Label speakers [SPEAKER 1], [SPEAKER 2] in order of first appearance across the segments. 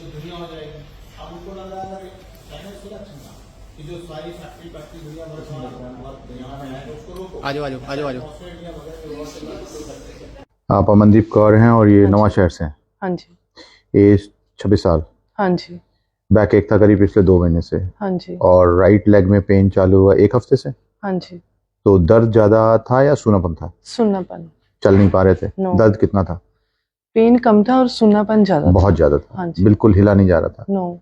[SPEAKER 1] तो दुनिया हो जाएगी। अब उनको लग रहा है चाइना सुरक्षण था कि जो सारी फैक्ट्री फैक्ट्री दुनिया भर यहाँ में है तो उसको रोको।
[SPEAKER 2] आ जाओ आ जाओ आ जाओ आ जाओ।
[SPEAKER 1] ऑस्ट्रेलिया वगैरह
[SPEAKER 3] आप अमनदीप कौर हैं और ये नवा शहर से हैं।
[SPEAKER 4] हाँ जी।
[SPEAKER 3] एज 26 साल।
[SPEAKER 4] हाँ जी।
[SPEAKER 3] बैक एक था करीब पिछले 2 महीने से।
[SPEAKER 4] हाँ जी।
[SPEAKER 3] और राइट लेग में पेन चालू हुआ 1 हफ्ते से।
[SPEAKER 4] हाँ जी।
[SPEAKER 3] तो दर्द ज्यादा था या सूनापन था?
[SPEAKER 4] सुन्नापन।
[SPEAKER 3] चल नहीं पा रहे थे?
[SPEAKER 4] No.
[SPEAKER 3] दर्द कितना था?
[SPEAKER 4] पेन कम था और सुन्नापन ज्यादा था।
[SPEAKER 3] बहुत ज्यादा था।
[SPEAKER 4] हाँ जी।
[SPEAKER 3] बिल्कुल हिला नहीं जा रहा था।
[SPEAKER 4] नो।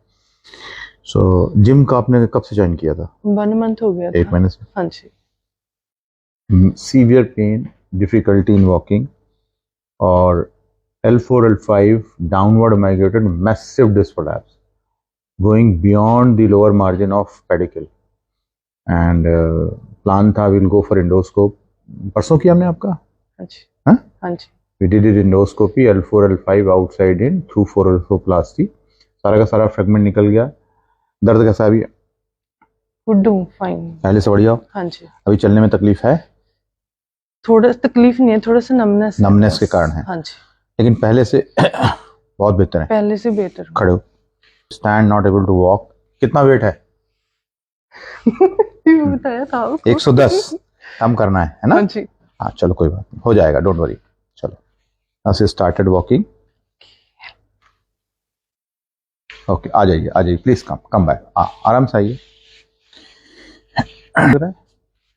[SPEAKER 3] सो जिम का आपने कब से ज्वाइन किया था?
[SPEAKER 4] 1 मंथ हो गया था।
[SPEAKER 3] 1 महीने से।
[SPEAKER 4] हाँ जी।
[SPEAKER 3] Severe pain, difficulty in walking और L4 L5 downward migrated massive disc prolapse going beyond the lower margin of pedicle and plan था we'll go for endoscope। परसों किया हमने आपका?
[SPEAKER 4] हाँ जी।
[SPEAKER 3] हाँ?
[SPEAKER 4] हाँ जी।
[SPEAKER 3] We did it endoscopy L4 L5 outside in through 4 orthoplasty। सारा का सारा फ्रेगमेंट निकल गया। दर्द कैसा अभी?
[SPEAKER 4] गुड हूँ, फाइन।
[SPEAKER 3] पहले से बढ़िया हो?
[SPEAKER 4] हाँ जी।
[SPEAKER 3] अभी चलने में तकलीफ है?
[SPEAKER 4] थोड़ा तकलीफ नहीं है, थोड़ा सा नमनेस
[SPEAKER 3] के कारण है।
[SPEAKER 4] हाँ जी।
[SPEAKER 3] लेकिन पहले से बहुत बेहतर है।
[SPEAKER 4] पहले से बेहतर हूँ।
[SPEAKER 3] खड़े हो। Stand not able to walk. कितना वेट है?
[SPEAKER 4] बताया था आपको।
[SPEAKER 3] 110 कम करना है ना?
[SPEAKER 4] हाँ जी।
[SPEAKER 3] हाँ चलो कोई बात नहीं, हो जाएगा, डोंट वरी। चलो now से स्टार्टेड वॉकिंग। ओके आ जाइए प्लीज कम बैक। आराम से आइए।
[SPEAKER 4] हाँ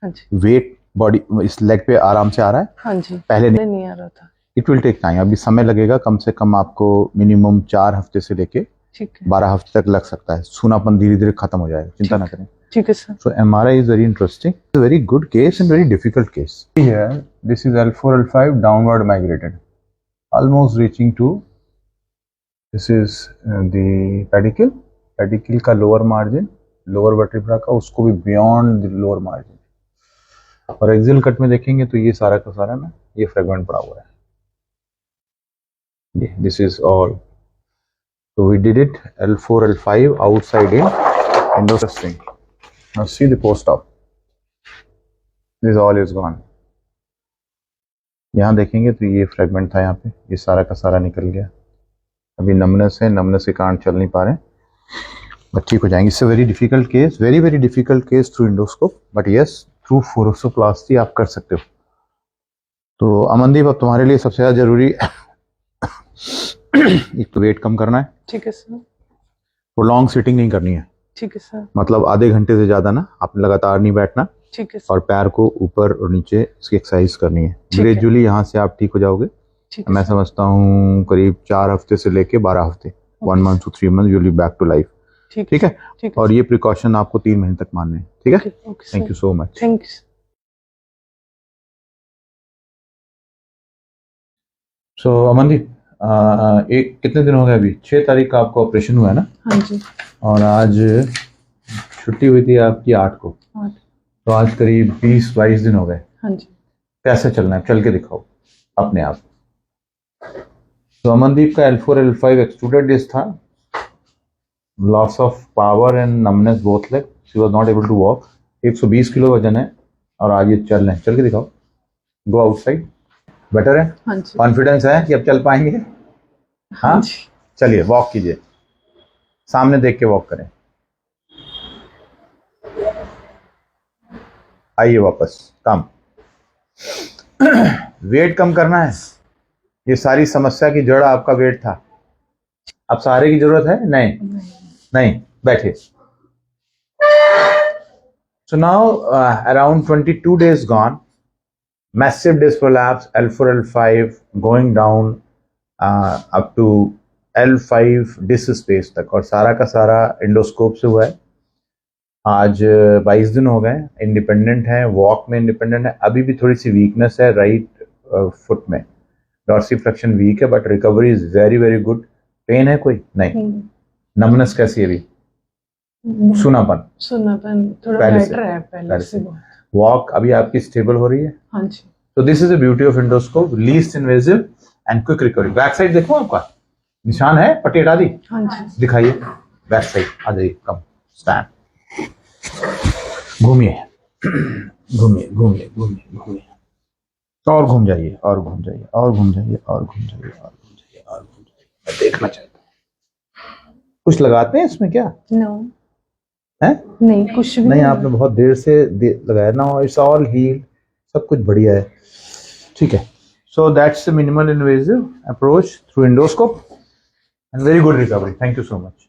[SPEAKER 4] जी।
[SPEAKER 3] वेट बॉडी इस लेग पे आराम से आ रहा है?
[SPEAKER 4] हाँ जी।
[SPEAKER 3] पहले
[SPEAKER 4] नहीं आ रहा था।
[SPEAKER 3] इट विल टेक टाइम, अभी समय लगेगा। कम से कम आपको मिनिमम 4 हफ्ते से लेके
[SPEAKER 4] ठीक है।
[SPEAKER 3] 12 हफ्ते तक लग सकता है। सूनापन धीरे धीरे खत्म हो जाएगा, चिंता ना करें।
[SPEAKER 4] ठीक है sir.
[SPEAKER 3] So MRI is very interesting. It's a very good case and very difficult case. Here, this is L4 L5 downward migrated, almost reaching to. This is the pedicle. Pedicle का lower margin, lower vertebra का, उसको भी beyond the lower margin. और axial cut में देखेंगे तो ये सारा का सारा ना ये फ्रेगमेंट पड़ा हुआ है। ये this is all. So we did it L4 L5 outside in endoscopy. Now see the post-op. This all is gone. यहाँ देखेंगे तो ये फ्रेगमेंट था, यहाँ पे ये सारा का सारा निकल गया। अभी नमनेस है, नमनेस के कारण चल नहीं पा रहे, बट ठीक हो जाएंगे। इससे very difficult case, very difficult case through endoscope, but yes through फोरोसोप्लास्टी आप कर सकते हो। तो अमनदीप अब तुम्हारे लिए सबसे ज्यादा जरूरी एक तो वेट कम करना है।
[SPEAKER 4] ठीक है सर।
[SPEAKER 3] प्रोलॉन्ग सिटिंग नहीं करनी है।
[SPEAKER 4] ठीक है सर।
[SPEAKER 3] मतलब आधे घंटे से ज्यादा ना आपने लगातार नहीं बैठना।
[SPEAKER 4] ठीक है
[SPEAKER 3] और पैर को ऊपर और नीचे इसकी एक्सरसाइज करनी है। ग्रेजुअली यहाँ से आप ठीक हो जाओगे। मैं समझता हूँ करीब 4 हफ्ते से लेके 12 हफ्ते, 1 month to 3 month, you will be back to life. ठीक है। और ये प्रिकॉशन आपको 3 महीने तक मानने हैं। ठीक है। Thank you so much.
[SPEAKER 4] Thank you.
[SPEAKER 3] So Amandeep, एक कितने दिन हो गए? अभी 6 तारीख का आपको ऑपरेशन हुआ है ना?
[SPEAKER 4] हाँ जी।
[SPEAKER 3] और आज छुट्टी हुई थी आपकी 8 को।
[SPEAKER 4] 8।
[SPEAKER 3] तो आज करीब 20-22 दिन हो गए।
[SPEAKER 4] हाँ जी।
[SPEAKER 3] कैसे चलना है? चल के दिखाओ अपने आप। तो अमनदीप का L4 L5 एक्सट्रूडेड डिस्क था, loss of power and numbness both leg, she was not able to walk. 120 kilo वजन है और आज ये चल रहे हैं। चल के दिखाओ, गो आउटसाइड। बेटर है?
[SPEAKER 4] हाँ जी।
[SPEAKER 3] कॉन्फिडेंस है कि अब चल पाएंगे? हाँ चलिए वॉक कीजिए, सामने देख के वॉक करें। आइए वापस, कम वेट कम करना है। ये सारी समस्या की जड़ आपका वेट था। अब सहारे की जरूरत है? नहीं बैठिए। So now around 22 days gone, massive disc prolapse, L4 L5 going down up to L5 disc space तक, और सारा का सारा एंडोस्कोप से हुआ है। आज 22 दिन हो गए। इंडिपेंडेंट है, वॉक में इंडिपेंडेंट है। अभी भी थोड़ी सी वीकनेस है राइट फुट में, डॉर्सिफ्लेक्शन वीक है, but recovery is very good. Pain है कोई? नहीं। नमनेस कैसी है अभी? सुनापन
[SPEAKER 4] थोड़ा बेटर है पहले से।
[SPEAKER 3] वॉक अभी आपकी स्टेबल हो रही है?
[SPEAKER 4] हाँ जी।
[SPEAKER 3] तो this is the beauty of endoscope, least invasive and quick recovery. Back side देखो, आपका निशान है, पट्टी हटा दी?
[SPEAKER 4] हाँ जी।
[SPEAKER 3] दिखाइए बैक साइड, आ जाइए, कम स्टैंड, घूमिए घूमिए घूमिए घूमिए घूमिए, और घूम जाइए और घूम जाइए और घूम जाइए और घूम जाइए और घूम जाइए और घूम जाइए। मैं देखना चाहता हूँ। कुछ लगाते हैं इसमें क्या
[SPEAKER 4] नो
[SPEAKER 3] है?
[SPEAKER 4] नहीं कुछ भी
[SPEAKER 3] नहीं, आपने बहुत देर से लगाया ना, इट्स ऑल हील, सब कुछ बढ़िया है, ठीक है। So that's the minimal invasive approach through endoscope and very good recovery, thank you so much.